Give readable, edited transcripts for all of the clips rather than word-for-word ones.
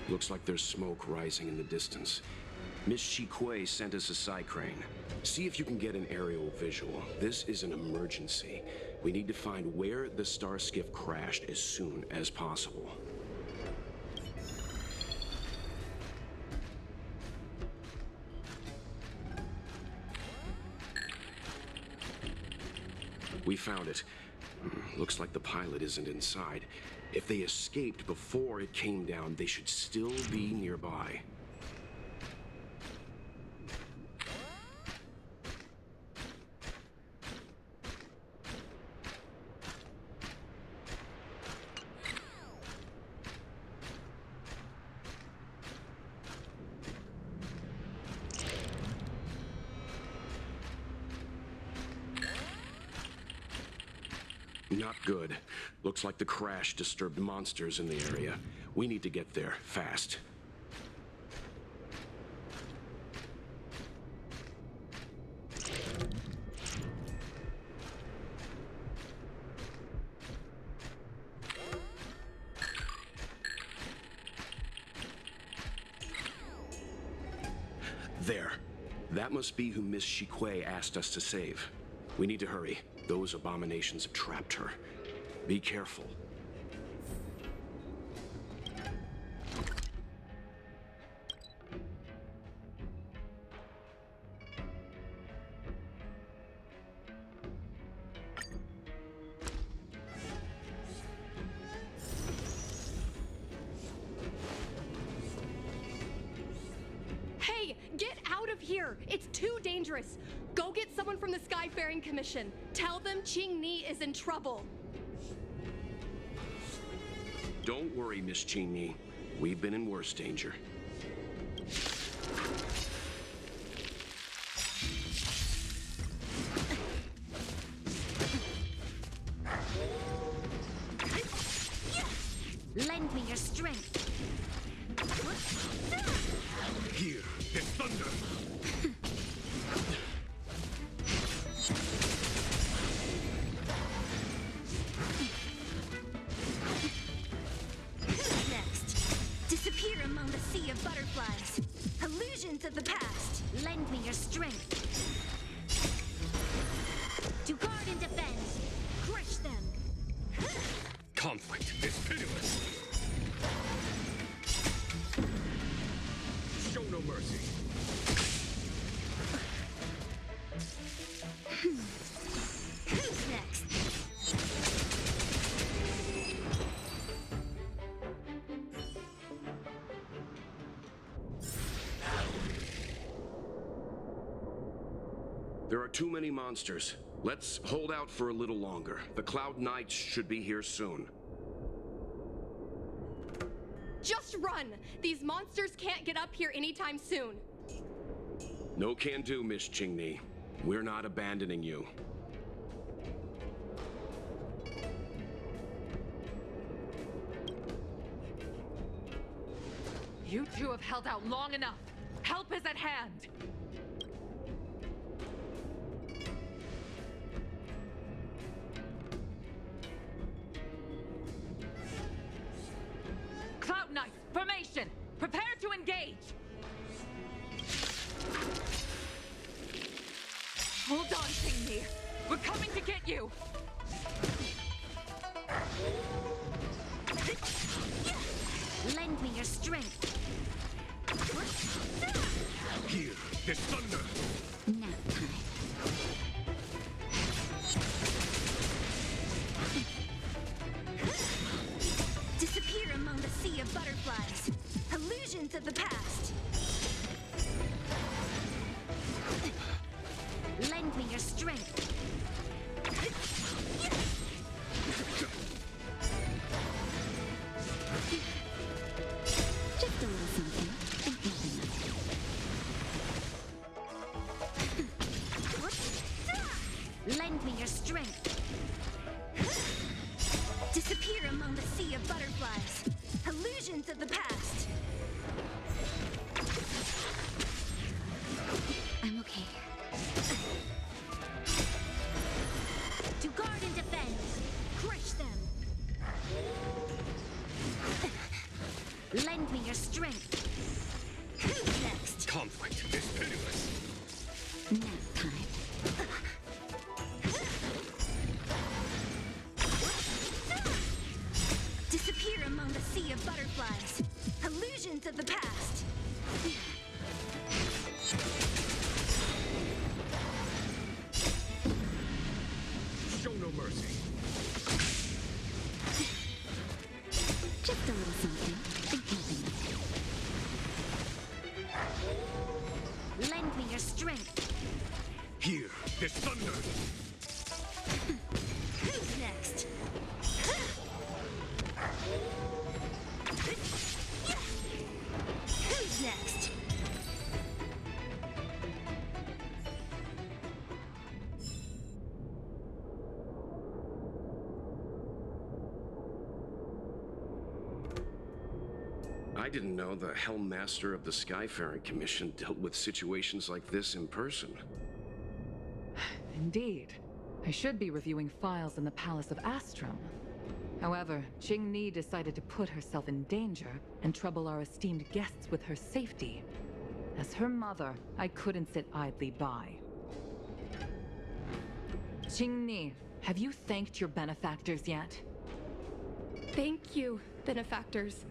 Looks like there's smoke rising in the distance. Miss Shikui sent us a side crane. See if you can get an aerial visual. This is an emergency. We need to find where the star skiff crashed as soon as possible. We found it. Looks like the pilot isn't inside. If they escaped before it came down, they should still be nearby. Not good. Looks like the crash disturbed monsters in the area. We need to get there, fast. There. That must be who Miss Shikui asked us to save. We need to hurry. Those abominations have trapped her. Be careful. Hey, get out of here! It's too dangerous! Go get someone from the Skyfaring Commission. Tell them Qing Ni is in trouble. Don't worry, Miss Qing Ni. We've been in worse danger. Lend me your strength. Here is thunder. Who's next? Disappear among the sea of butterflies. Illusions of the past. Lend me your strength. To guard and defend. Crush them. Conflict is pitiless. Show no mercy. Who's next? There are too many monsters. Let's hold out for a little longer. The Cloud Knights should be here soon. Just run! These monsters can't get up here anytime soon. No can do, Miss Qing Ni. We're not abandoning you. You two have held out long enough. Help is at hand. Cloud Knights, formation! Prepare to engage! Hold on, Qing Ni. We're coming to get you! Lend me your strength. Here is thunder. Nap time. Disappear among the sea of butterflies. Illusions of the past. Lend me your strength. Just a little something. Think nothing of it. Lend me your strength. Disappear among the sea of butterflies. Illusions of the past. I'm okay. your strength. Who's next? Conflict is pitiless. Nap time. Disappear among the sea of butterflies. Illusions of the past. Show no mercy. Just a little something. Think nothing of it. Lend me your strength. Hear this thunder. Who's next? Who's next? I didn't know the Helm Master of the Skyfaring Commission dealt with situations like this in person. Indeed. I should be reviewing files in the Palace of Astrum. However, Qing Ni decided to put herself in danger and trouble our esteemed guests with her safety. As her mother, I couldn't sit idly by. Qing Ni, have you thanked your benefactors yet? Thank you, benefactors.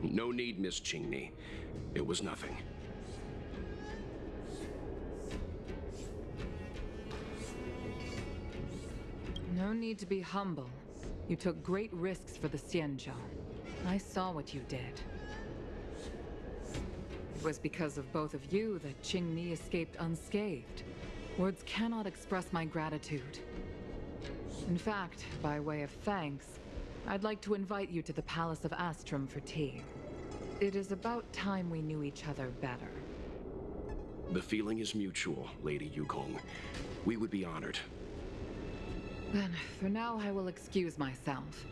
No need, Miss Qingni. It was nothing. No need to be humble. You took great risks for the Xianzhou. I saw what you did. It was because of both of you that Qing Ni escaped unscathed. Words cannot express my gratitude. In fact, by way of thanks, I'd like to invite you to the Palace of Astrum for tea. It is about time we knew each other better. The feeling is mutual, Lady Yukong. We would be honored. Then, for now, I will excuse myself.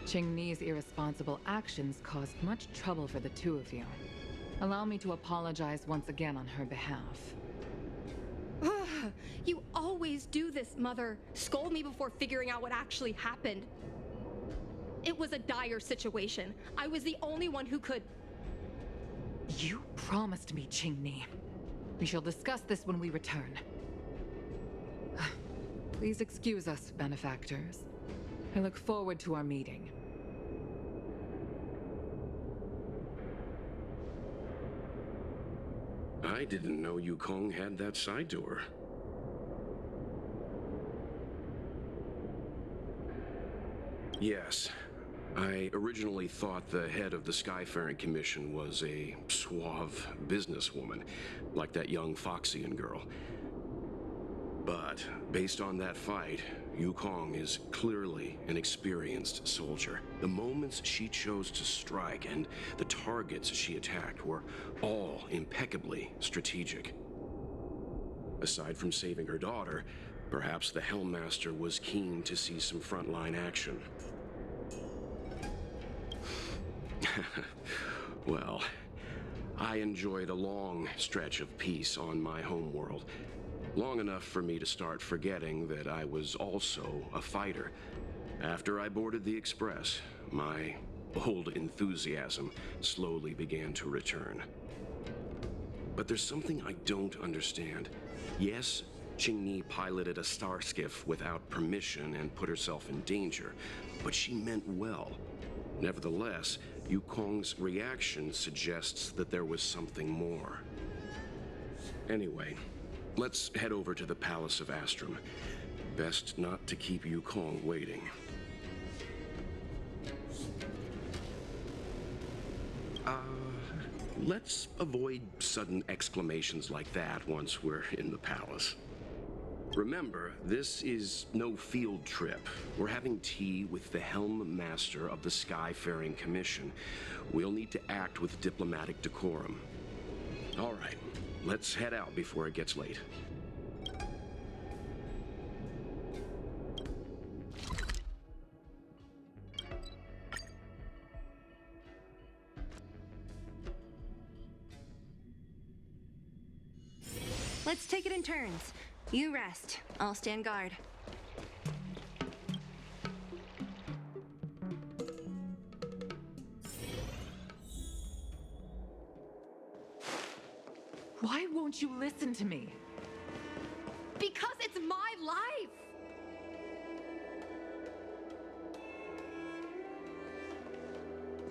Qing Ni's irresponsible actions caused much trouble for the two of you. Allow me to apologize once again on her behalf. Ugh, you always do this, Mother. Scold me before figuring out what actually happened. It was a dire situation. I was the only one who could... You promised me, Qing Ni. We shall discuss this when we return. Please excuse us, benefactors. I look forward to our meeting. I didn't know Yukong had that side to her. Yes. I originally thought the head of the Skyfaring Commission was a suave businesswoman, like that young Foxian girl. But based on that fight, Yukong is clearly an experienced soldier. The moments she chose to strike and the targets she attacked were all impeccably strategic. Aside from saving her daughter, perhaps the Helmmaster was keen to see some frontline action. Well, I enjoyed a long stretch of peace on my homeworld. Long enough for me to start forgetting that I was also a fighter. After I boarded the Express, my old enthusiasm slowly began to return. But there's something I don't understand. Yes, Qing Ni piloted a star skiff without permission and put herself in danger, but she meant well. Nevertheless, Yukong's reaction suggests that there was something more. Anyway, let's head over to the Palace of Astrum. Best not to keep Yukong waiting. Let's avoid sudden exclamations like that once we're in the palace. Remember, this is no field trip. We're having tea with the Helm Master of the Skyfaring Commission. We'll need to act with diplomatic decorum. All right, let's head out before it gets late. Let's take it in turns. You rest. I'll stand guard. won't you listen to me? Because it's my life!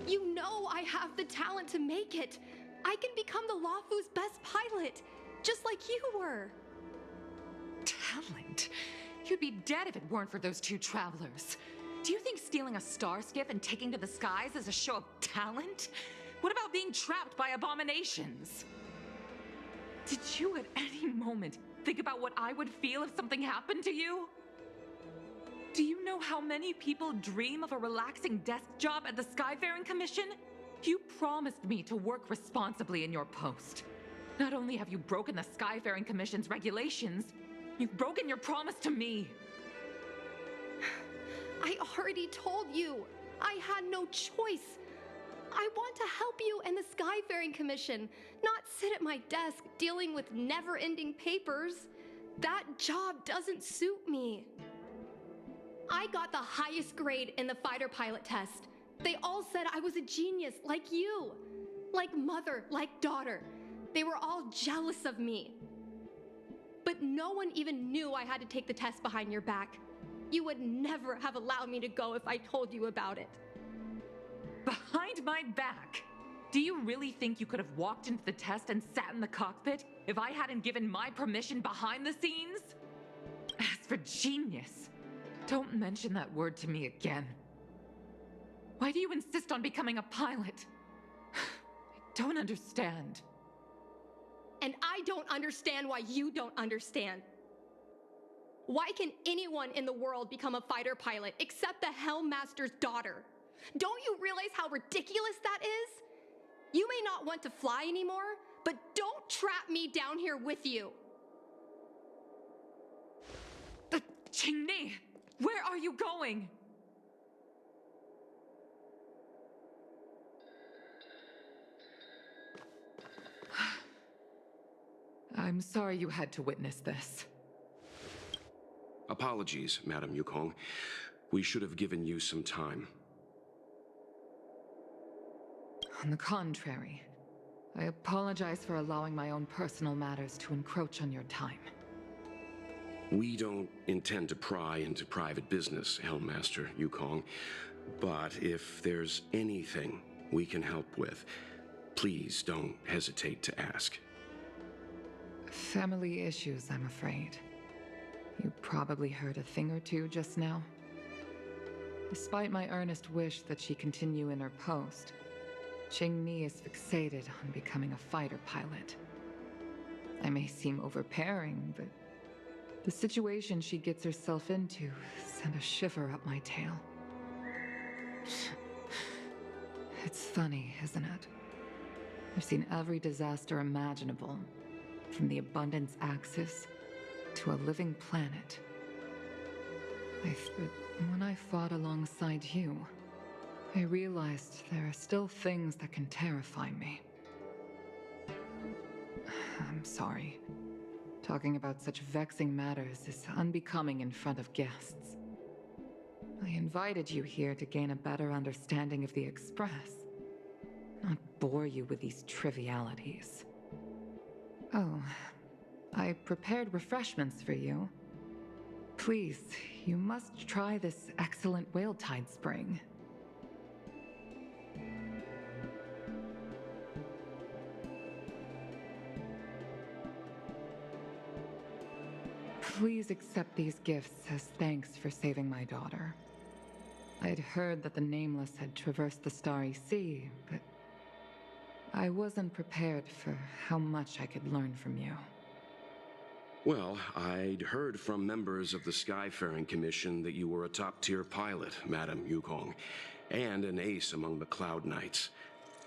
You know I have the talent to make it. I can become the Lafu's best pilot, just like you were. Talent? You'd be dead if it weren't for those two travelers. Do you think stealing a star skiff and taking to the skies is a show of talent? What about being trapped by abominations? Did you at any moment think about what I would feel if something happened to you? Do you know how many people dream of a relaxing desk job at the Skyfaring Commission? You promised me to work responsibly in your post. Not only have you broken the Skyfaring Commission's regulations, you've broken your promise to me. I already told you. I had no choice. I want to help you and the Skyfaring Commission, not sit at my desk dealing with never-ending papers. That job doesn't suit me. I got the highest grade in the fighter pilot test. They all said I was a genius, like you. Like mother, like daughter. They were all jealous of me. But no one even knew I had to take the test behind your back. You would never have allowed me to go if I told you about it. Behind my back? Do you really think you could have walked into the test and sat in the cockpit if I hadn't given my permission behind the scenes? As for genius, don't mention that word to me again. Why do you insist on becoming a pilot? I don't understand. And I don't understand why you don't understand. Why can anyone in the world become a fighter pilot except the Helmmaster's daughter? Don't you realize how ridiculous that is? You may not want to fly anymore, but don't trap me down here with you. Qingni, where are you going? I'm sorry you had to witness this. Apologies, Madam Yukong. We should have given you some time. On the contrary, I apologize for allowing my own personal matters to encroach on your time. We don't intend to pry into private business, Helmmaster Yukong. But if there's anything we can help with, please don't hesitate to ask. Family issues, I'm afraid. You probably heard a thing or two just now. Despite my earnest wish that she continue in her post, Qingni is fixated on becoming a fighter pilot. I may seem overbearing, but the situation she gets herself into sent a shiver up my tail. It's funny, isn't it? I've seen every disaster imaginable, from the abundance axis to a living planet. But when I fought alongside you, I realized there are still things that can terrify me. I'm sorry. Talking about such vexing matters is unbecoming in front of guests. I invited you here to gain a better understanding of the Express, not bore you with these trivialities. Oh, I prepared refreshments for you. Please, you must try this excellent whale tide spring. Please accept these gifts as thanks for saving my daughter. I'd heard that the Nameless had traversed the Starry Sea, but I wasn't prepared for how much I could learn from you. Well, I'd heard from members of the Skyfaring Commission that you were a top-tier pilot, Madam Yukong, and an ace among the Cloud Knights.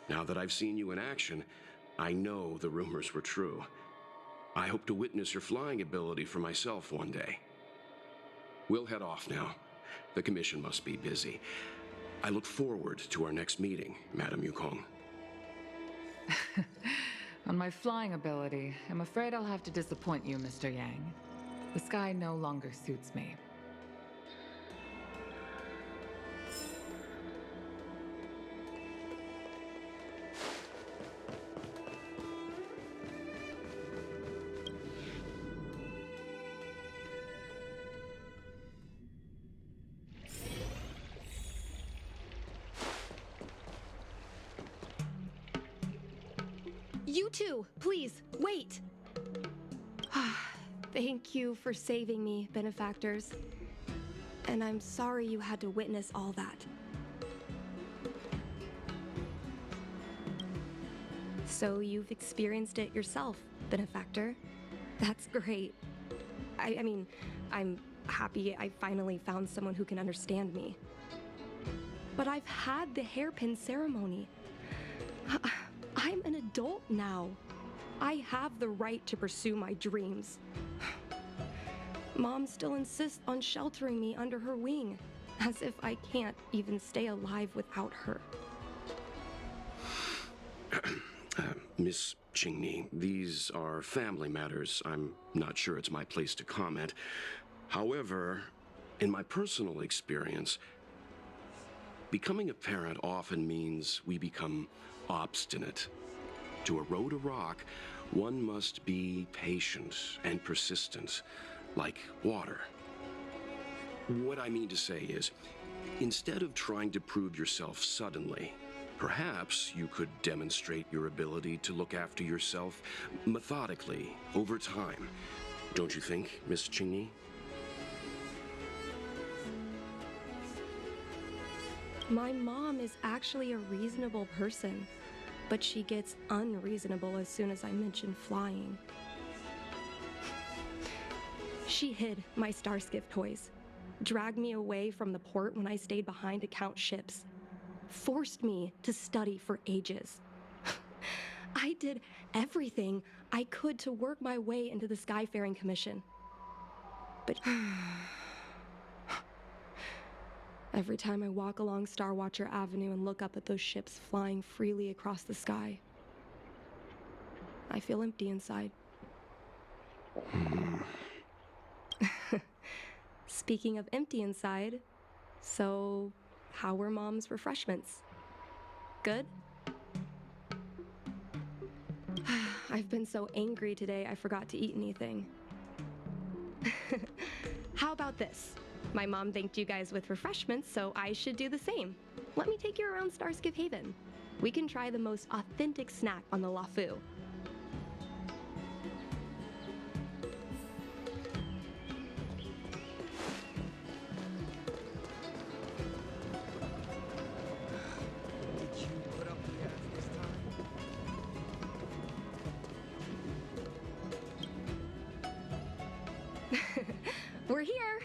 Now that I've seen you in action, I know the rumors were true. I hope to witness your flying ability for myself one day. We'll head off now. The Commission must be busy. I look forward to our next meeting, Madam Yukong. On my flying ability, I'm afraid I'll have to disappoint you, Mr. Yang. The sky no longer suits me. You two, please, wait! Thank you for saving me, benefactors. And I'm sorry you had to witness all that. So you've experienced it yourself, benefactor. That's great. I mean, I'm happy I finally found someone who can understand me. But I've had the hairpin ceremony. I'm an adult now. I have the right to pursue my dreams. Mom still insists on sheltering me under her wing, as if I can't even stay alive without her. Miss Qingni, these are family matters. I'm not sure it's my place to comment. However, in my personal experience, becoming a parent often means we become obstinate. To erode a rock, one must be patient and persistent, like water. What I mean to say is, instead of trying to prove yourself suddenly, perhaps you could demonstrate your ability to look after yourself methodically over time. Don't you think, Miss Qingni? My mom is actually a reasonable person, but she gets unreasonable as soon as I mention flying. She hid my Starskiff toys, dragged me away from the port when I stayed behind to count ships, forced me to study for ages. I did everything I could to work my way into the Skyfaring Commission. But every time I walk along Star Watcher Avenue and look up at those ships flying freely across the sky, I feel empty inside. Speaking of empty inside, so how were Mom's refreshments? Good? I've been so angry today I forgot to eat anything. How about this? My mom thanked you guys with refreshments, so I should do the same. Let me take you around Starskiff Haven. We can try the most authentic snack on the LaFu. Did you put up the ads this time? We're here!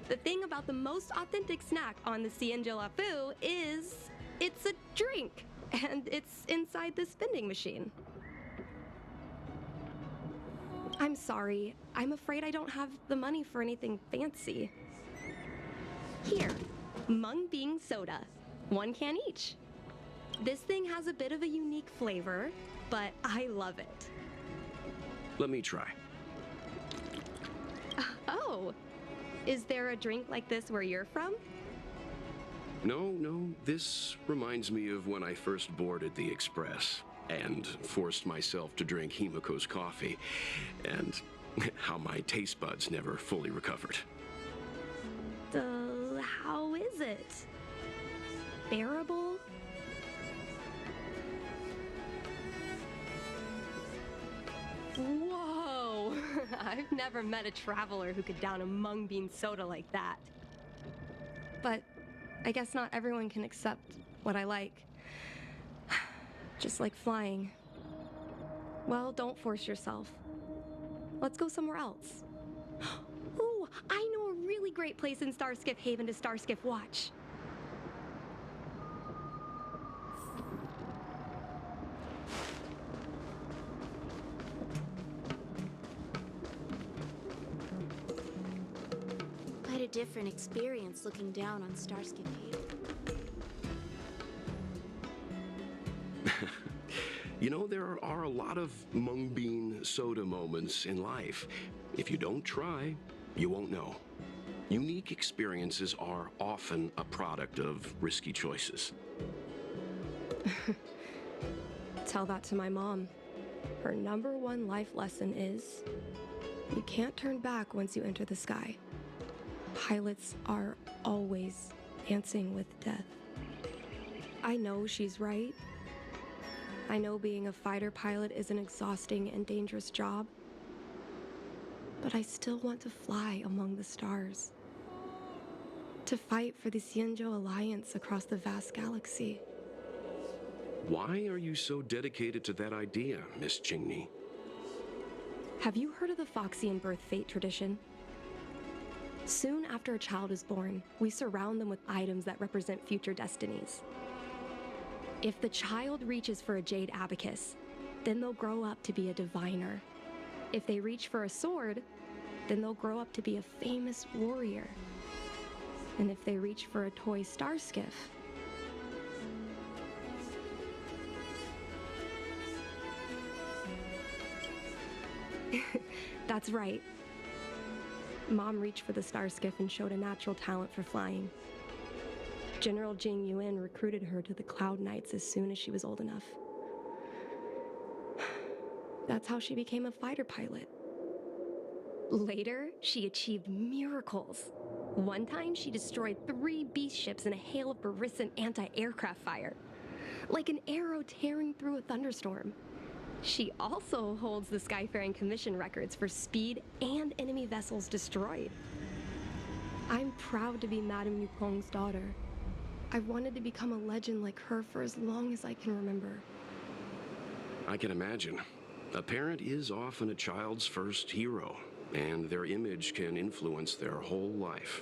The thing about the most authentic snack on the Cienjo LaFu is it's a drink, and it's inside this vending machine. I'm sorry. I'm afraid I don't have the money for anything fancy. Here, mung bean soda. 1 can each. This thing has a bit of a unique flavor, but I love it. Let me try. Oh, is there a drink like this where you're from? No, this reminds me of when I first boarded the Express and forced myself to drink Himiko's coffee, and how my taste buds never fully recovered. How is it? Bearable? Whoa! I've never met a traveler who could down a mung bean soda like that. But I guess not everyone can accept what I like. Just like flying. Well, don't force yourself. Let's go somewhere else. Ooh, I know a really great place in Starskiff Haven to Starskiff watch. Quite a different experience looking down on Starskiff Haven. You know, there are a lot of mung bean soda moments in life. If you don't try, you won't know. Unique experiences are often a product of risky choices. Tell that to my mom. Her #1 life lesson is, you can't turn back once you enter the sky. Pilots are always dancing with death. I know she's right. I know being a fighter pilot is an exhausting and dangerous job, but I still want to fly among the stars. To fight for the Xianzhou Alliance across the vast galaxy. Why are you so dedicated to that idea, Miss Qingni? Have you heard of the Foxian birth fate tradition? Soon after a child is born, we surround them with items that represent future destinies. If the child reaches for a jade abacus, then they'll grow up to be a diviner. If they reach for a sword, then they'll grow up to be a famous warrior. And if they reach for a toy star skiff, that's right. Mom reached for the star skiff and showed a natural talent for flying. General Jing Yuan recruited her to the Cloud Knights as soon as she was old enough. That's how she became a fighter pilot. Later, she achieved miracles. One time, she destroyed 3 beast ships in a hail of Barisan anti-aircraft fire, like an arrow tearing through a thunderstorm. She also holds the Skyfaring Commission records for speed and enemy vessels destroyed. I'm proud to be Madame Yukon's daughter. I've wanted to become a legend like her for as long as I can remember. I can imagine. A parent is often a child's first hero, and their image can influence their whole life.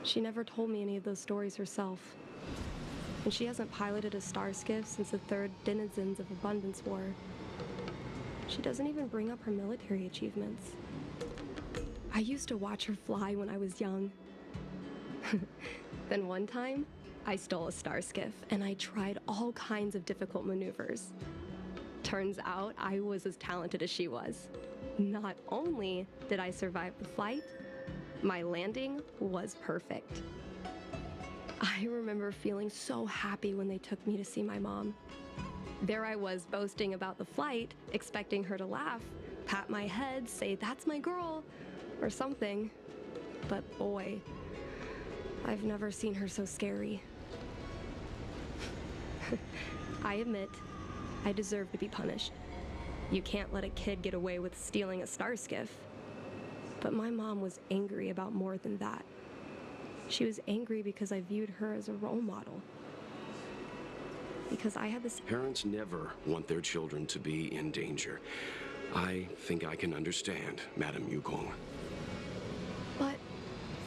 She never told me any of those stories herself. And she hasn't piloted a star skiff since the 3rd Denizens of Abundance War. She doesn't even bring up her military achievements. I used to watch her fly when I was young. Then one time, I stole a star skiff and I tried all kinds of difficult maneuvers. Turns out I was as talented as she was. Not only did I survive the flight, my landing was perfect. I remember feeling so happy when they took me to see my mom. There I was boasting about the flight, expecting her to laugh, pat my head, say, "That's my girl," or something. But boy, I've never seen her so scary. I admit, I deserve to be punished. You can't let a kid get away with stealing a star skiff. But my mom was angry about more than that. She was angry because I viewed her as a role model. Because I had this... Parents never want their children to be in danger. I think I can understand, Madame Yuйкун. But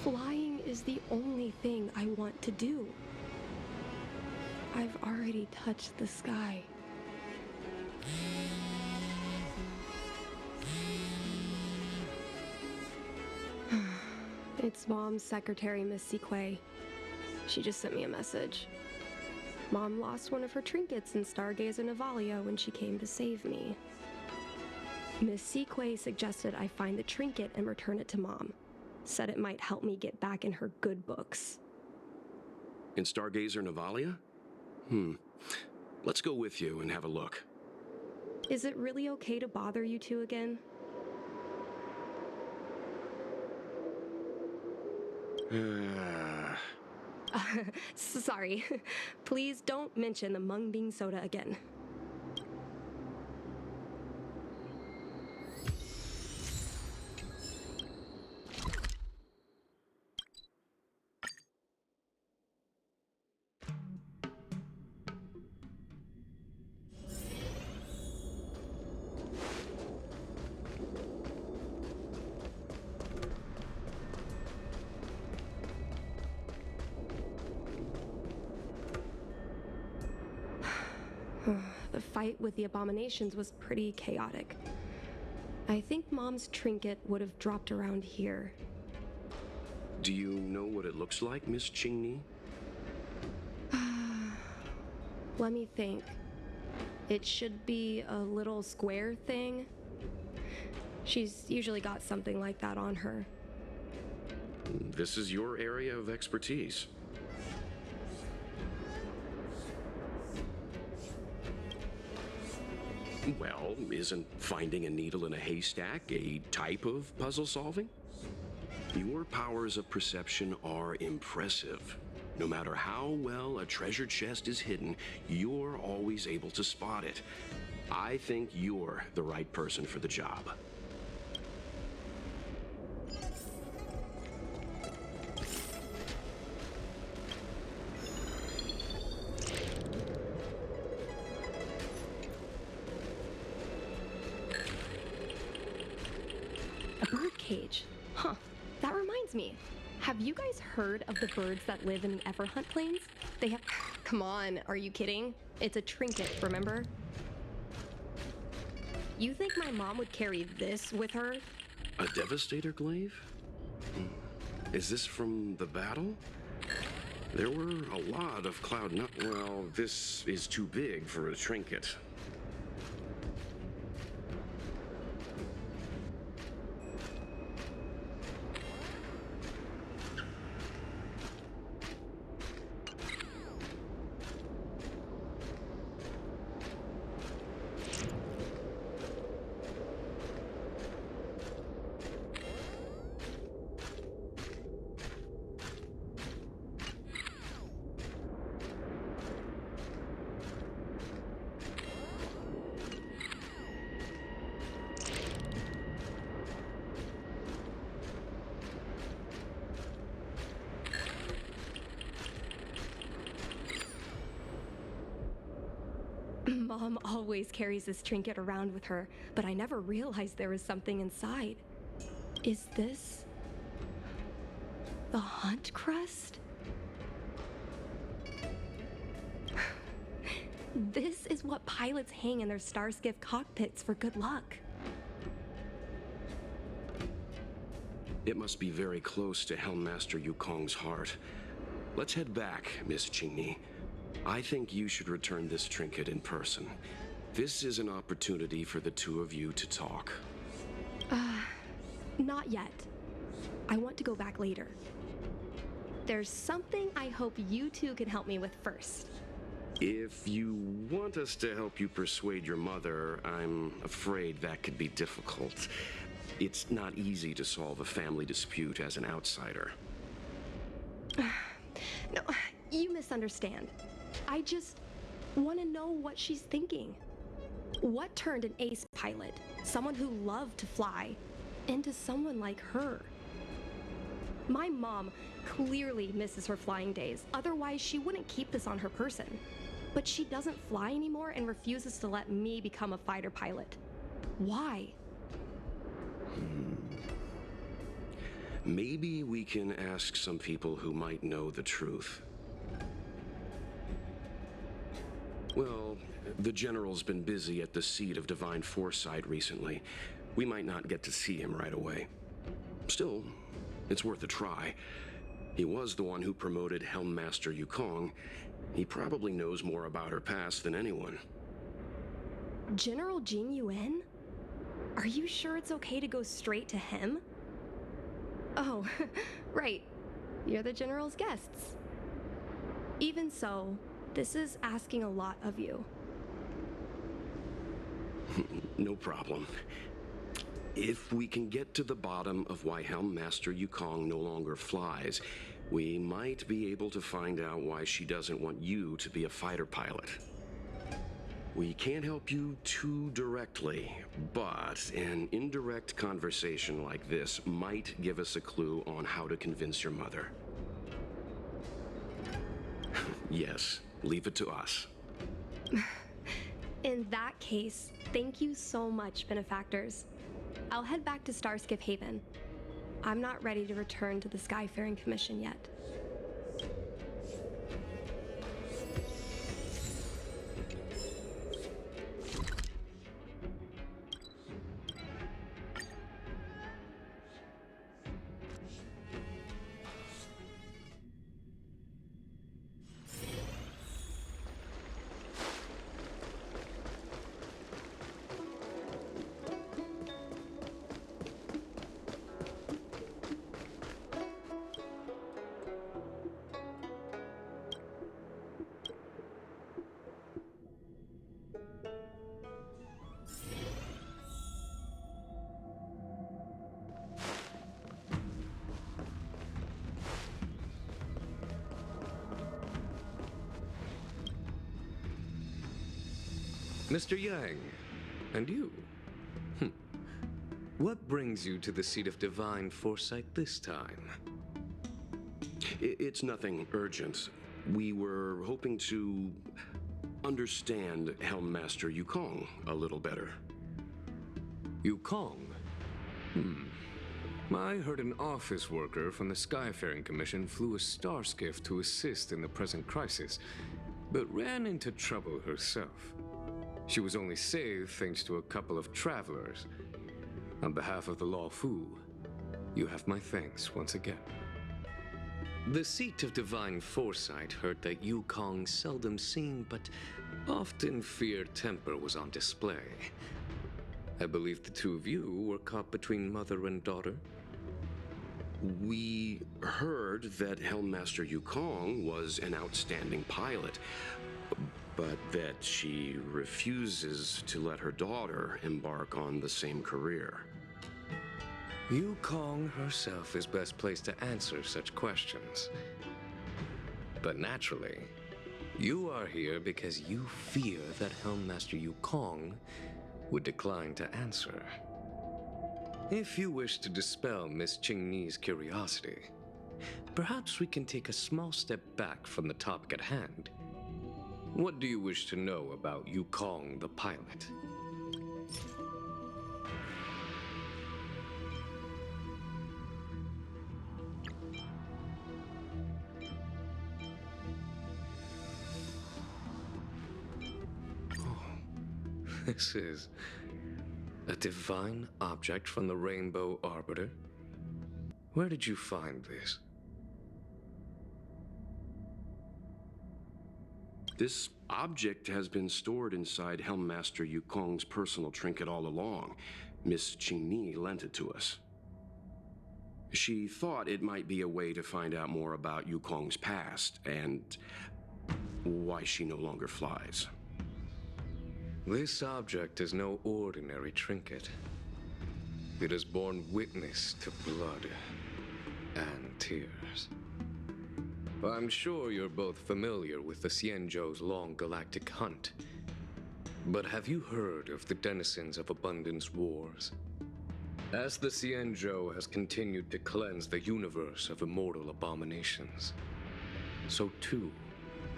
flying is the only thing I want to do. I've already touched the sky. It's Mom's secretary, Miss Siquei. She just sent me a message. Mom lost one of her trinkets in Stargazer Navalia when she came to save me. Miss Siquei suggested I find the trinket and return it to Mom. Said it might help me get back in her good books. In Stargazer Navalia? Let's go with you and have a look. Is it really okay to bother you two again? Sorry. Please don't mention the mung bean soda again. The fight with the abominations was pretty chaotic. I think Mom's trinket would have dropped around here. Do you know what it looks like, Miss Qingni? Let me think. It should be a little square thing. She's usually got something like that on her. This is your area of expertise. Well, isn't finding a needle in a haystack a type of puzzle solving? Your powers of perception are impressive. No matter how well a treasure chest is hidden, you're always able to spot it. I think you're the right person for the job. A birdcage. Huh. That reminds me. Have you guys heard of the birds that live in the Everhunt Plains? They have... Come on, are you kidding? It's a trinket, remember? You think my mom would carry this with her? A Devastator glaive? Is this from the battle? There were a lot of Well, this is too big for a trinket. Mom always carries this trinket around with her, but I never realized there was something inside. Is this the hunt crest? This is what pilots hang in their Starskiff cockpits for good luck. It must be very close to Helmmaster Yukong's heart. Let's head back, Miss Qingni. I think you should return this trinket in person. This is an opportunity for the two of you to talk. Not yet. I want to go back later. There's something I hope you two can help me with first. If you want us to help you persuade your mother, I'm afraid that could be difficult. It's not easy to solve a family dispute as an outsider. No, you misunderstand. I just want to know what she's thinking. What turned an ace pilot, someone who loved to fly, into someone like her? My mom clearly misses her flying days, otherwise she wouldn't keep this on her person. But she doesn't fly anymore and refuses to let me become a fighter pilot. Why? Maybe we can ask some people who might know the truth. Well, the General's been busy at the seat of Divine Foresight recently. We might not get to see him right away. Still, it's worth a try. He was the one who promoted Helmmaster Yukong. He probably knows more about her past than anyone. General Jing Yuan? Are you sure it's okay to go straight to him? Oh, right. You're the General's guests. Even so, this is asking a lot of you. No problem. If we can get to the bottom of why Helmmaster Yukong no longer flies, we might be able to find out why she doesn't want you to be a fighter pilot. We can't help you too directly, but an indirect conversation like this might give us a clue on how to convince your mother. Yes, leave it to us. In that case, thank you so much, benefactors. I'll head back to Starskiff Haven. I'm not ready to return to the Skyfaring Commission yet. Mr. Yang, and you? What brings you to the seat of divine foresight this time? It's nothing urgent. We were hoping to understand Helm Master Yukong a little better. Yukong? I heard an office worker from the Skyfaring Commission flew a star skiff to assist in the present crisis, but ran into trouble herself. She was only saved thanks to a couple of travelers. On behalf of the Law Fu, you have my thanks once again. The seat of divine foresight heard that Yukong's seldom seen but often feared temper was on display. I believe the two of you were caught between mother and daughter. We heard that Helm Master Yukong was an outstanding pilot, but that she refuses to let her daughter embark on the same career. Yukong herself is best placed to answer such questions. But naturally, you are here because you fear that Helm Master Yukong would decline to answer. If you wish to dispel Miss Qingni's curiosity, perhaps we can take a small step back from the topic at hand. What do you wish to know about Yukong the pilot? This is a divine object from the Rainbow Arbiter? Where did you find this? This object has been stored inside Helm Master Yukong's personal trinket all along. Miss Qingni lent it to us. She thought it might be a way to find out more about Yukong's past and why she no longer flies. This object is no ordinary trinket. It has borne witness to blood and tears. I'm sure you're both familiar with the Xianzhou's long galactic hunt. But have you heard of the denizens of Abundance Wars? As the Xianzhou has continued to cleanse the universe of immortal abominations, so too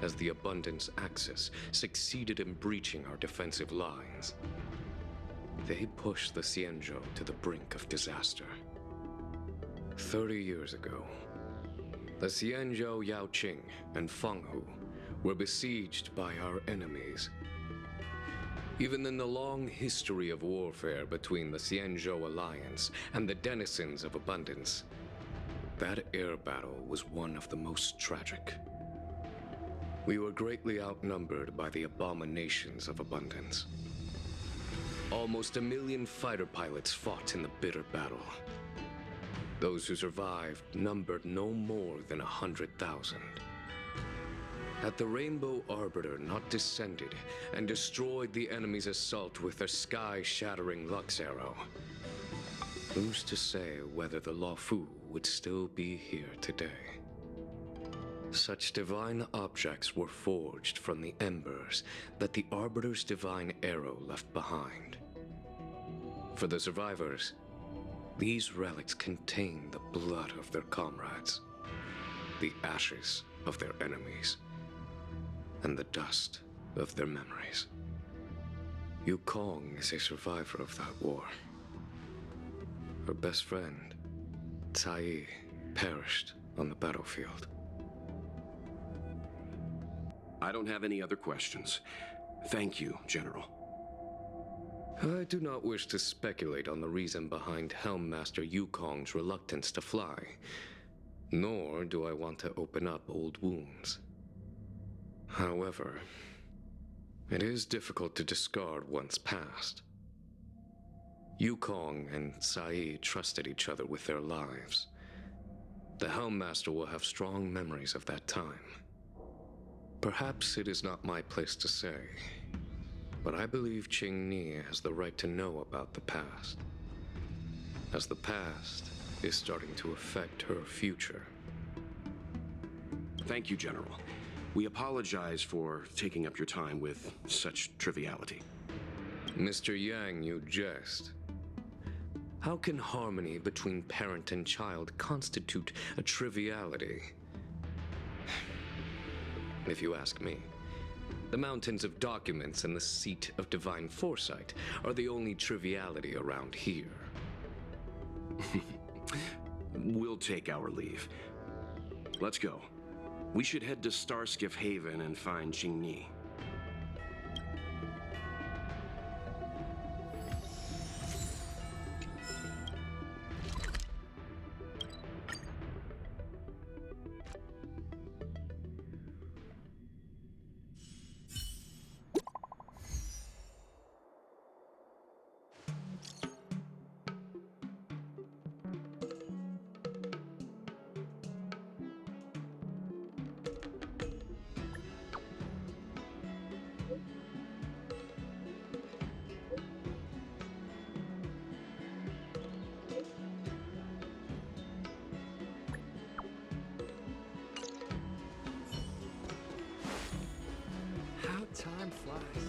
as the Abundance Axis succeeded in breaching our defensive lines. They pushed the Xianzhou to the brink of disaster. 30 years ago, the Xianzhou Yaoqing and Fenghu were besieged by our enemies. Even in the long history of warfare between the Xianzhou Alliance and the denizens of Abundance, that air battle was one of the most tragic. We were greatly outnumbered by the abominations of Abundance. Almost 1 million fighter pilots fought in the bitter battle. Those who survived numbered no more than 100,000. Had the Rainbow Arbiter not descended and destroyed the enemy's assault with their sky-shattering Lux Arrow, who's to say whether the Law Fu would still be here today? Such divine objects were forged from the embers that the Arbiter's divine arrow left behind. For the survivors, these relics contain the blood of their comrades, the ashes of their enemies, and the dust of their memories. Yukong is a survivor of that war. Her best friend, Cai, perished on the battlefield. I don't have any other questions. Thank you, General. I do not wish to speculate on the reason behind Helm Master Yukong's reluctance to fly, nor do I want to open up old wounds. However, it is difficult to discard one's past. Yukong and Cai trusted each other with their lives. The Helm Master will have strong memories of that time. Perhaps it is not my place to say, but I believe Qingni has the right to know about the past, as the past is starting to affect her future. Thank you, General. We apologize for taking up your time with such triviality. Mr. Yang, you jest. How can harmony between parent and child constitute a triviality? If you ask me, the mountains of documents and the seat of divine foresight are the only triviality around here. We'll take our leave. Let's go. We should head to Starskiff Haven and find Jingyi. How time flies.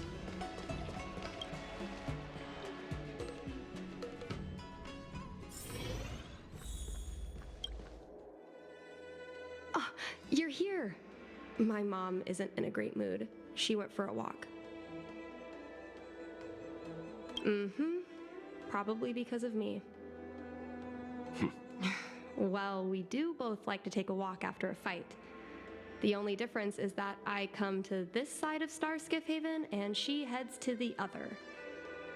You're here. My mom isn't in a great mood. She went for a walk. Probably because of me. Well, we do both like to take a walk after a fight. The only difference is that I come to this side of Starskiff Haven and she heads to the other.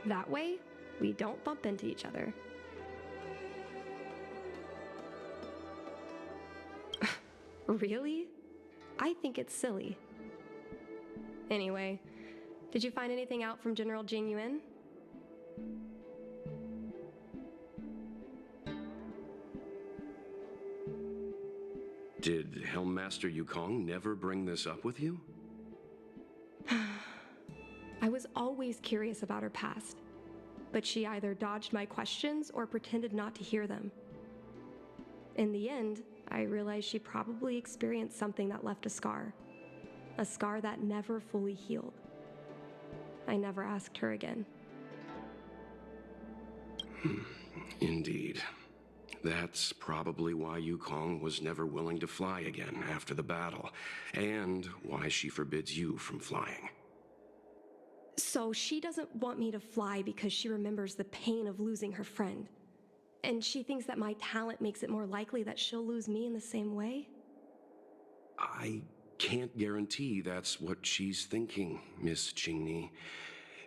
That way, we don't bump into each other. Really? I think it's silly. Anyway, did you find anything out from General Jing Yuan? Did Helmmaster Yukong never bring this up with you? I was always curious about her past, but she either dodged my questions or pretended not to hear them. In the end, I realized she probably experienced something that left a scar that never fully healed. I never asked her again. Indeed. That's probably why Yukong was never willing to fly again after the battle, and why she forbids you from flying. So she doesn't want me to fly because she remembers the pain of losing her friend. And she thinks that my talent makes it more likely that she'll lose me in the same way? I can't guarantee that's what she's thinking, Miss Jingyi.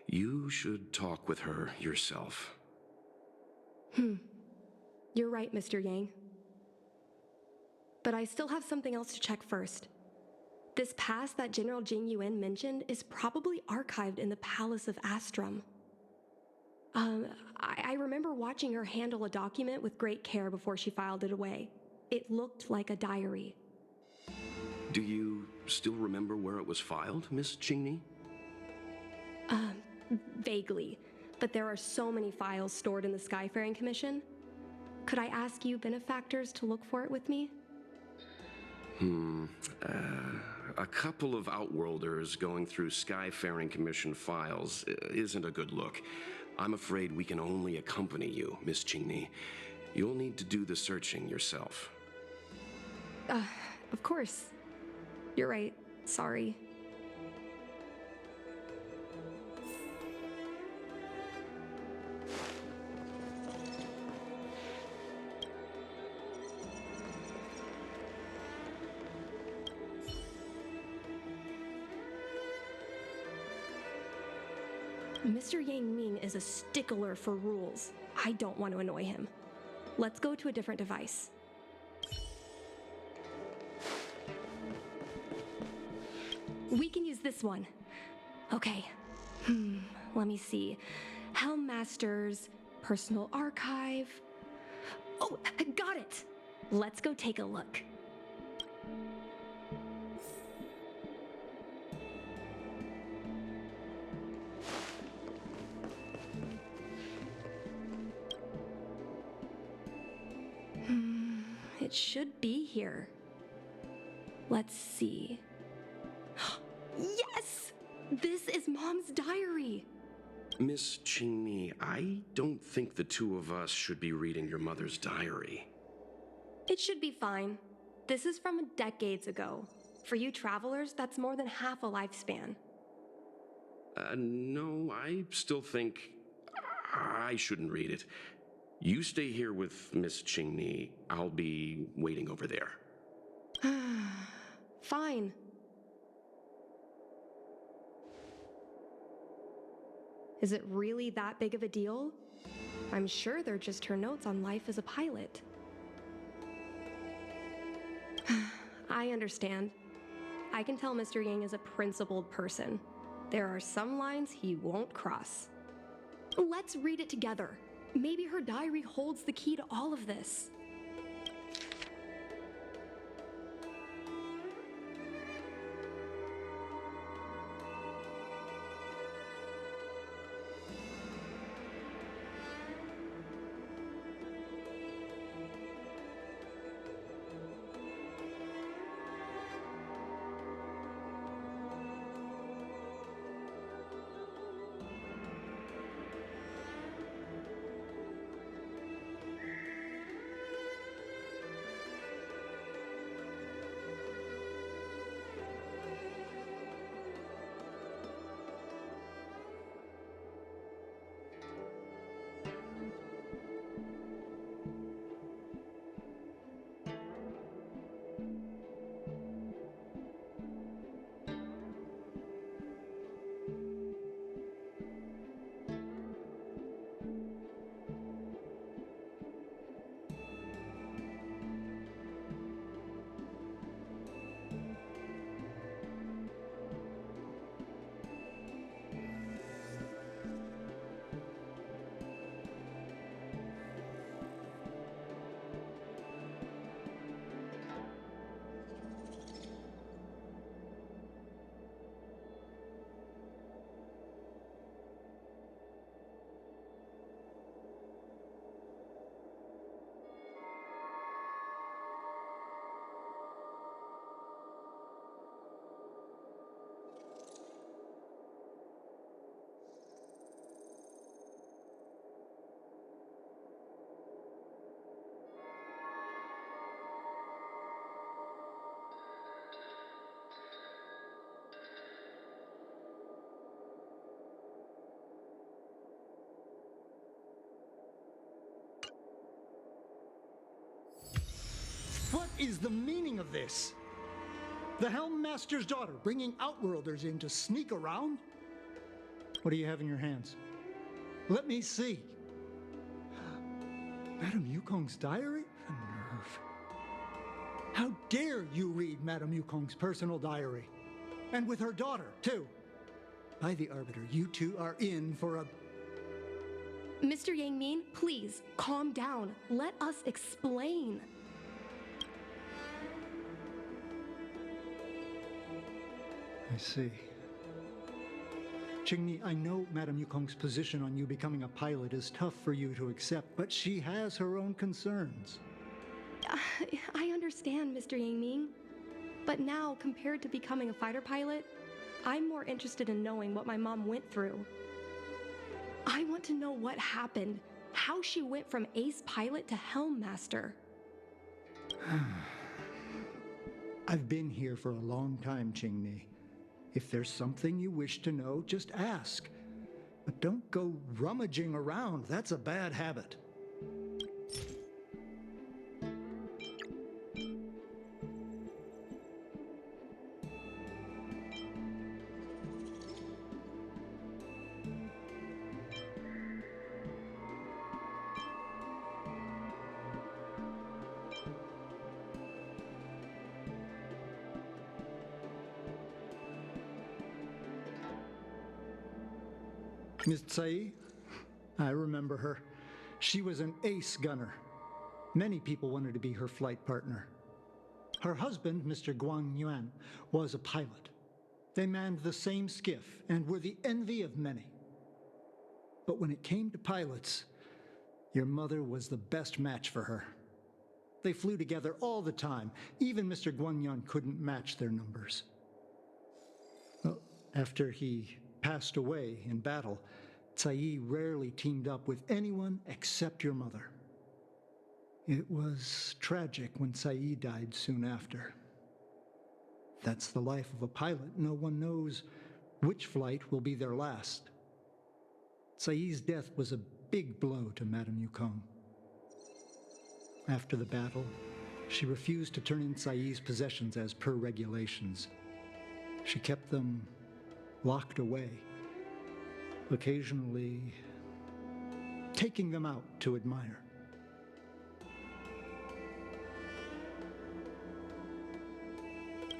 You should talk with her yourself. You're right, Mr. Yang. But I still have something else to check first. This past that General Jing Yuan mentioned is probably archived in the Palace of Astrum. I remember watching her handle a document with great care before she filed it away. It looked like a diary. Do you still remember where it was filed, Miss Jingyi? Vaguely, but there are so many files stored in the Skyfaring Commission. Could I ask you benefactors to look for it with me? A couple of Outworlders going through Skyfaring Commission files isn't a good look. I'm afraid we can only accompany you, Miss Jingyi. You'll need to do the searching yourself. Of course. You're right. Sorry. Mr. Yang Ming is a stickler for rules. I don't want to annoy him. Let's go to a different device. We can use this one. Okay. Let me see. Helmmaster's personal archive. Oh, I got it. Let's go take a look. It should be here. Let's see. Yes! This is Mom's diary. Miss Qingmi, I don't think the two of us should be reading your mother's diary. It should be fine. This is from decades ago. For you travelers, that's more than half a lifespan. No, I still think I shouldn't read it. You stay here with Miss Qingmi. I'll be waiting over there. Fine. Is it really that big of a deal? I'm sure they're just her notes on life as a pilot. I understand. I can tell Mr. Yang is a principled person. There are some lines he won't cross. Let's read it together. Maybe her diary holds the key to all of this. What is the meaning of this? The Helm Master's daughter bringing Outworlders in to sneak around? What do you have in your hands? Let me see. Madame Yukong's diary? The nerve. How dare you read Madame Yukong's personal diary? And with her daughter, too. By the Arbiter, you two are in for a... Mr. Yang Min, please, calm down. Let us explain. I see. Qingmi, I know Madame Yukong's position on you becoming a pilot is tough for you to accept, but she has her own concerns. I understand, Mr. Yang Ming. But now, compared to becoming a fighter pilot, I'm more interested in knowing what my mom went through. I want to know what happened, how she went from ace pilot to helm master. I've been here for a long time, Qingmi. If there's something you wish to know, just ask. But don't go rummaging around. That's a bad habit. Miss Tsai, I remember her. She was an ace gunner. Many people wanted to be her flight partner. Her husband, Mr. Guang Yuan, was a pilot. They manned the same skiff and were the envy of many. But when it came to pilots, your mother was the best match for her. They flew together all the time. Even Mr. Guang Yuan couldn't match their numbers. Well, after he passed away in battle, Tsai rarely teamed up with anyone except your mother. It was tragic when Tsai died soon after. That's the life of a pilot. No one knows which flight will be their last. Tsai's death was a big blow to Madame Yukong. After the battle, she refused to turn in Tsai's possessions as per regulations. She kept them locked away, occasionally taking them out to admire.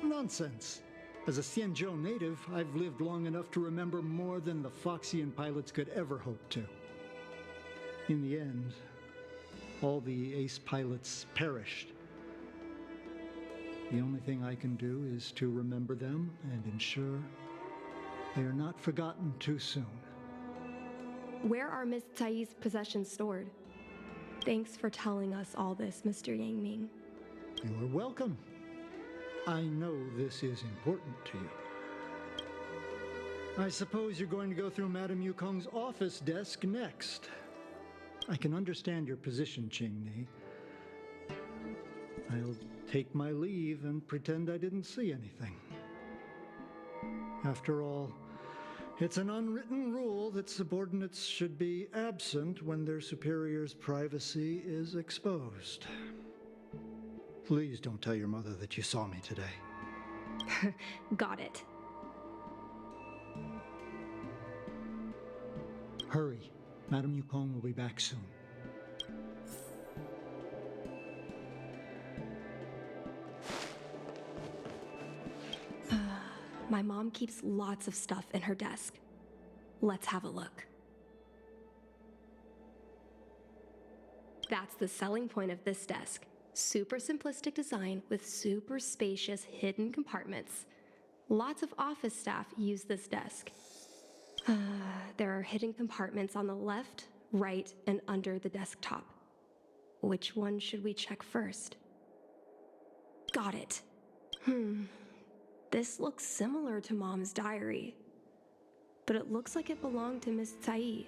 Nonsense. As a Xianzhou native, I've lived long enough to remember more than the Foxian pilots could ever hope to. In the end, all the ace pilots perished. The only thing I can do is to remember them and ensure they are not forgotten too soon. Where are Miss Tsai's possessions stored? Thanks for telling us all this, Mr. Yang Ming. You are welcome. I know this is important to you. I suppose you're going to go through Madame Yukong's office desk next. I can understand your position, Qingni. I'll take my leave and pretend I didn't see anything. After all, it's an unwritten rule that subordinates should be absent when their superior's privacy is exposed. Please don't tell your mother that you saw me today. Got it. Hurry. Madame Yukong will be back soon. My mom keeps lots of stuff in her desk. Let's have a look. That's the selling point of this desk. Super simplistic design with super spacious hidden compartments. Lots of office staff use this desk. There are hidden compartments on the left, right, and under the desktop. Which one should we check first? Got it. This looks similar to Mom's diary, but it looks like it belonged to Miss Tsai.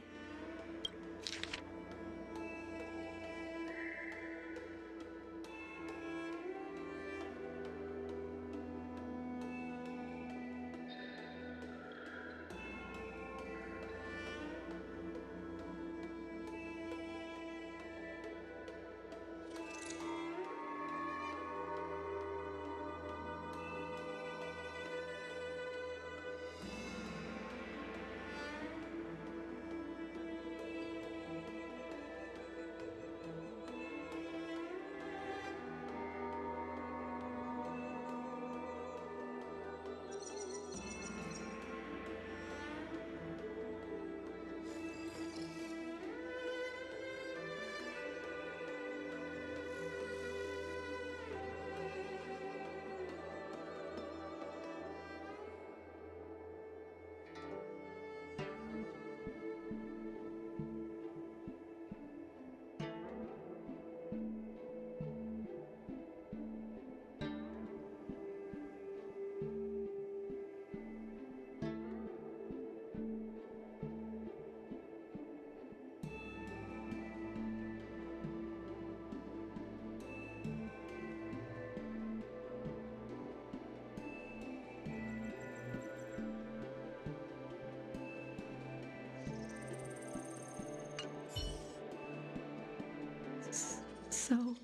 So,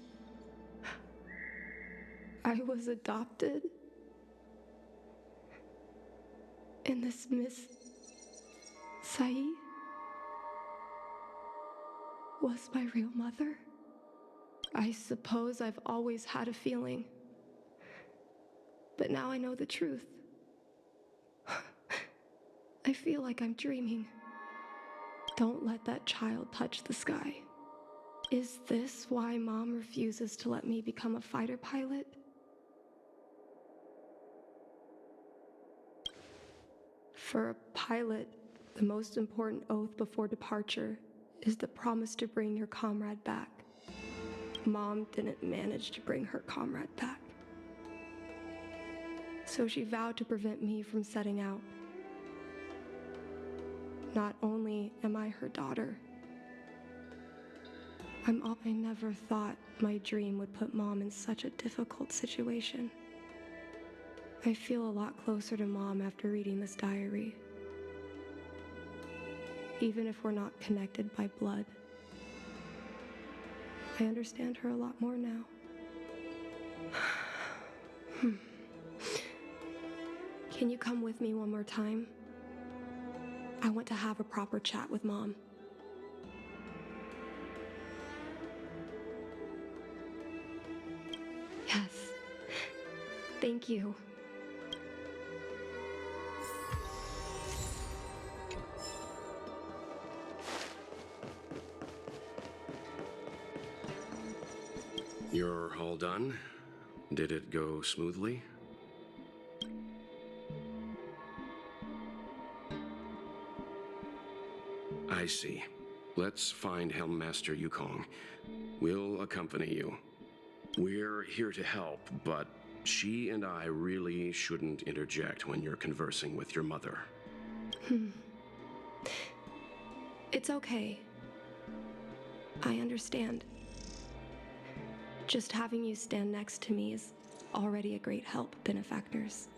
I was adopted? And this Miss Tsai was my real mother? I suppose I've always had a feeling. But now I know the truth. I feel like I'm dreaming. Don't let that child touch the sky. Is this why Mom refuses to let me become a fighter pilot? For a pilot, the most important oath before departure is the promise to bring your comrade back. Mom didn't manage to bring her comrade back. So she vowed to prevent me from setting out. not only am I her daughter, I never thought my dream would put Mom in such a difficult situation. I feel a lot closer to Mom after reading this diary. Even if we're not connected by blood. I understand her a lot more now. Can you come with me one more time? I want to have a proper chat with Mom. Yes. Thank you. You're all done? Did it go smoothly? I see. Let's find Helmmaster Yukong. We'll accompany you. We're here to help, but she and I really shouldn't interject when you're conversing with your mother. It's okay. I understand. Just having you stand next to me is already a great help, benefactors.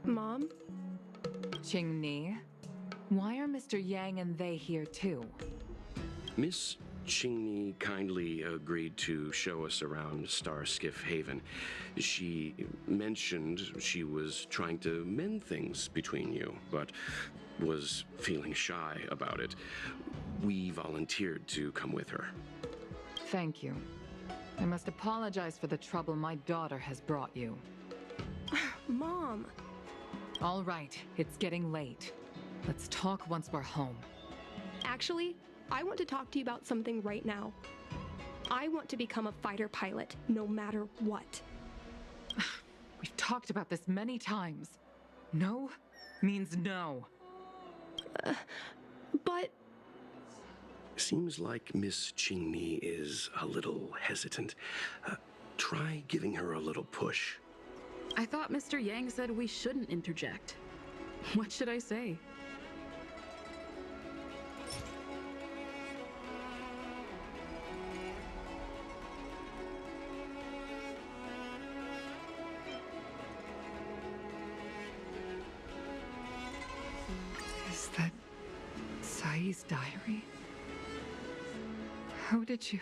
Mom? Qingni, why are Mr. Yang and they here too? Miss Qingni kindly agreed to show us around Starskiff Haven. She mentioned she was trying to mend things between you, but was feeling shy about it. We volunteered to come with her. Thank you. I must apologize for the trouble my daughter has brought you. Mom! All right, it's getting late. Let's talk once we're home. Actually, I want to talk to you about something right now. I want to become a fighter pilot, no matter what. We've talked about this many times. No means no. But... Seems like Miss Qingni is a little hesitant. Try giving her a little push. I thought Mr. Yang said we shouldn't interject. What should I say? Is that Sai's diary? How did you...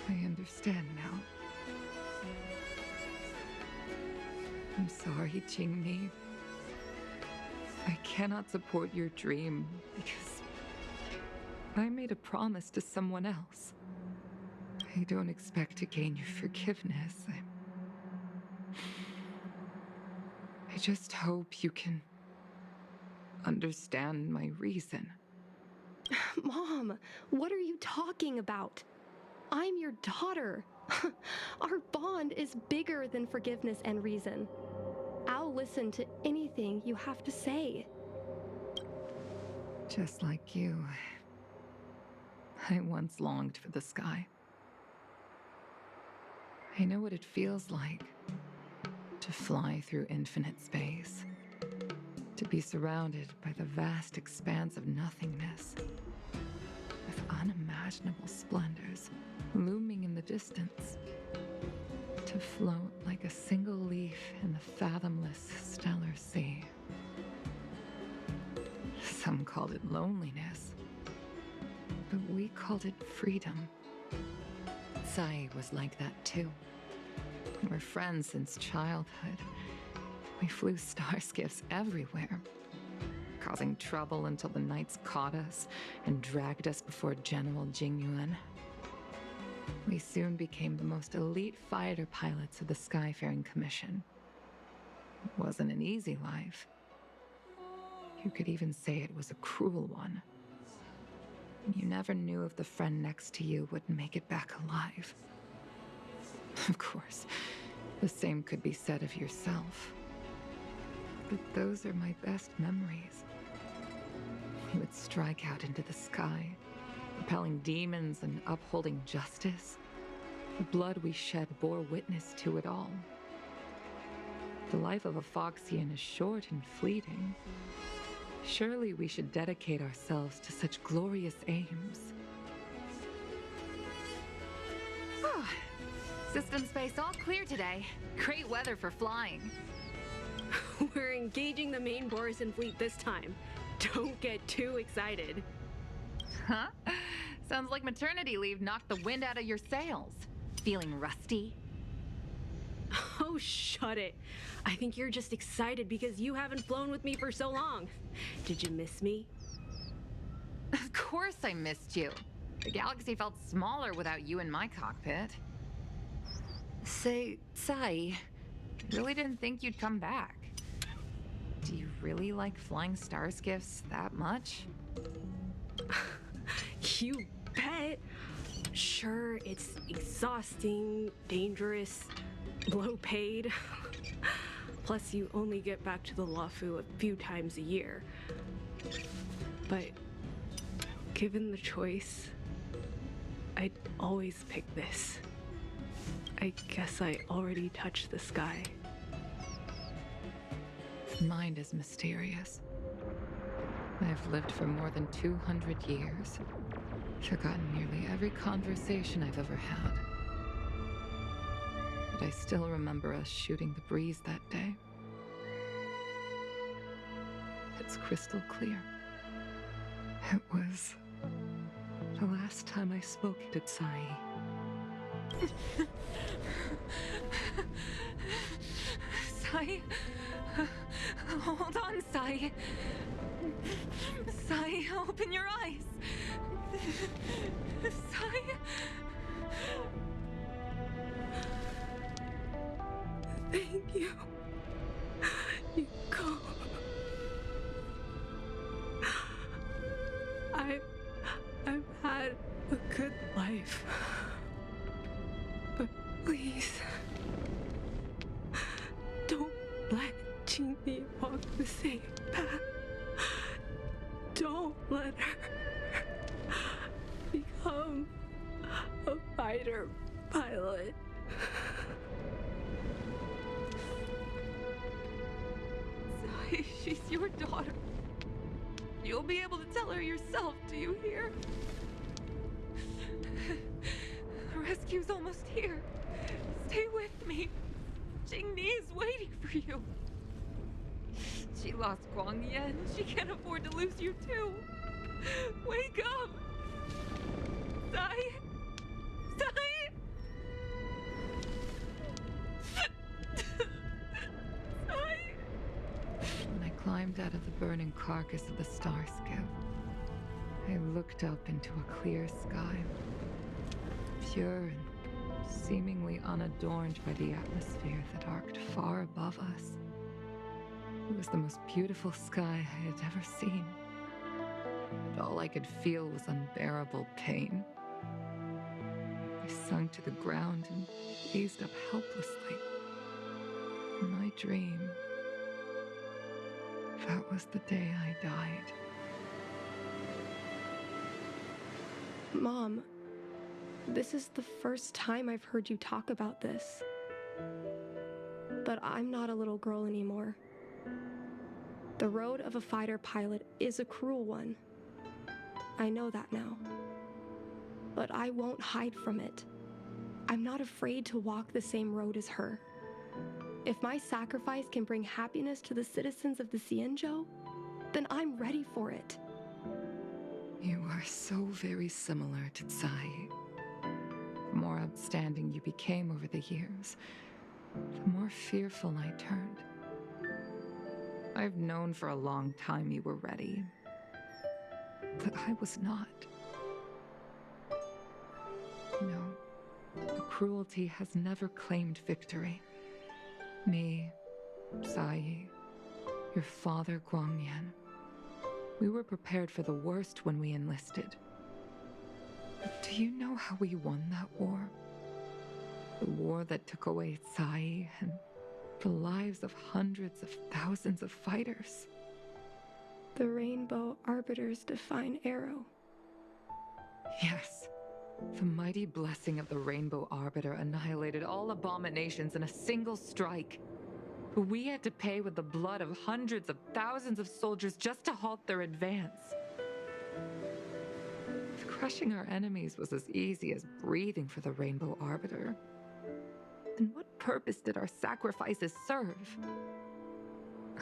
I understand now. I'm sorry, Qingni. I cannot support your dream because I made a promise to someone else. I don't expect to gain your forgiveness. I just hope you can understand my reason. Mom, what are you talking about? I'm your daughter. Our bond is bigger than forgiveness and reason. I'll listen to anything you have to say. Just like you, I once longed for the sky. I know what it feels like to fly through infinite space, to be surrounded by the vast expanse of nothingness, with unimaginable splendors looming in the distance, to float like a single leaf in the fathomless stellar sea. Some called it loneliness, but we called it freedom. Sai was like that too. We're friends since childhood. We flew starskiffs everywhere, causing trouble until the knights caught us and dragged us before General Jingyuan. We soon became the most elite fighter pilots of the Skyfaring Commission. It wasn't an easy life. You could even say it was a cruel one. You never knew if the friend next to you would make it back alive. Of course, The same could be said of yourself. But those are my best memories. You would strike out into the sky, repelling demons and upholding justice. The blood we shed bore witness to it all. The life of a Foxian is short and fleeting. Surely we should dedicate ourselves to such glorious aims. System space all clear today. Great weather for flying. We're engaging the main Borisan fleet this time. Don't get too excited. Huh? Sounds like maternity leave knocked the wind out of your sails. Feeling rusty? Oh, shut it. I think you're just excited because you haven't flown with me for so long. Did you miss me? Of course I missed you. The galaxy felt smaller without you in my cockpit. Say, Sai, really didn't think you'd come back. Do you really like flying star skiffs that much? You bet. Sure, it's exhausting, dangerous, low paid. Plus, you only get back to the Luofu a few times a year. But given the choice, I'd always pick this. I guess I already touched the sky. Mind is mysterious. I've lived for more than 200 years. Forgotten nearly every conversation I've ever had. But I still remember us shooting the breeze that day. It's crystal clear. It was the last time I spoke to Sai. Sai? Hold on, Sai. Sai, open your eyes. Sai? Thank you. Yuko. I've had a good life. But please, don't let Qingmi walk the same path. Don't let her become a fighter pilot. Sai, she's your daughter. You'll be able to tell her yourself, do you hear? The rescue's almost here. Stay with me. Jingni is waiting for you. She lost Guang Yan. She can't afford to lose you too. Wake up! Sai! Sai! Sai! When I climbed out of the burning carcass of the star skiff, I looked up into a clear sky. Pure and seemingly unadorned by the atmosphere that arced far above us. It was the most beautiful sky I had ever seen. But all I could feel was unbearable pain. I sunk to the ground and gazed up helplessly. In my dream, that was the day I died. Mom, this is the first time I've heard you talk about this. But I'm not a little girl anymore. The road of a fighter pilot is a cruel one. I know that now. But I won't hide from it. I'm not afraid to walk the same road as her. If my sacrifice can bring happiness to the citizens of the Xianzhou, then I'm ready for it. You are so very similar to Tsai. The more outstanding you became over the years, the more fearful I turned. I've known for a long time you were ready, but I was not. No, the cruelty has never claimed victory. Me, Sai, your father Guangyan, we were prepared for the worst when we enlisted. But do you know how we won that war? The war that took away Tsai and the lives of hundreds of thousands of fighters. The Rainbow Arbiter's divine arrow. Yes. The mighty blessing of the Rainbow Arbiter annihilated all abominations in a single strike. We had to pay with the blood of hundreds of thousands of soldiers just to halt their advance. If crushing our enemies was as easy as breathing for the Rainbow Arbiter, then what purpose did our sacrifices serve?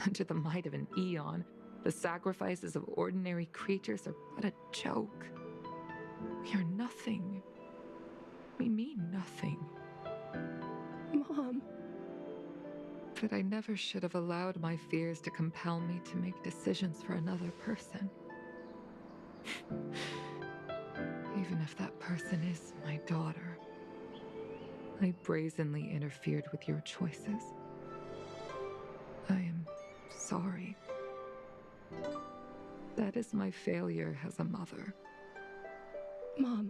Under the might of an eon, the sacrifices of ordinary creatures are but a joke. We are nothing. We mean nothing. Mom. But I never should have allowed my fears to compel me to make decisions for another person. Even if that person is my daughter. I brazenly interfered with your choices. I am sorry. That is my failure as a mother. Mom,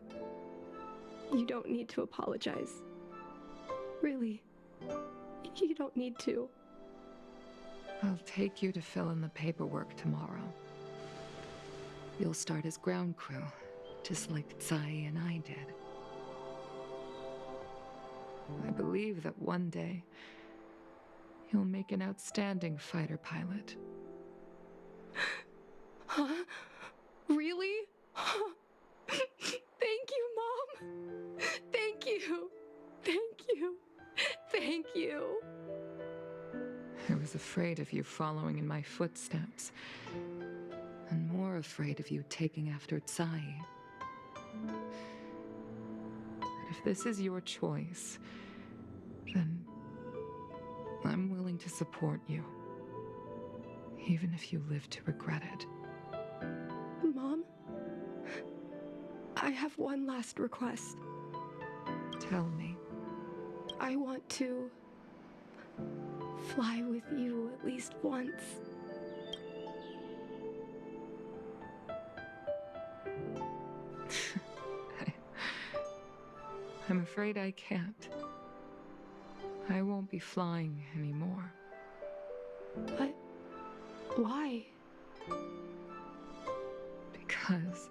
you don't need to apologize. Really, you don't need to. I'll take you to fill in the paperwork tomorrow. You'll start as ground crew, just like Tsai and I did. I believe that one day, you'll make an outstanding fighter pilot. Huh? Really? Thank you, Mom! Thank you! Thank you! Thank you! I was afraid of you following in my footsteps, and more afraid of you taking after Tsai. But if this is your choice, then I'm willing to support you, even if you live to regret it. Mom? I have one last request. Tell me. I want to fly with you at least once. I'm afraid I can't. I won't be flying anymore. But why? Because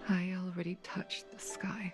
I already touched the sky.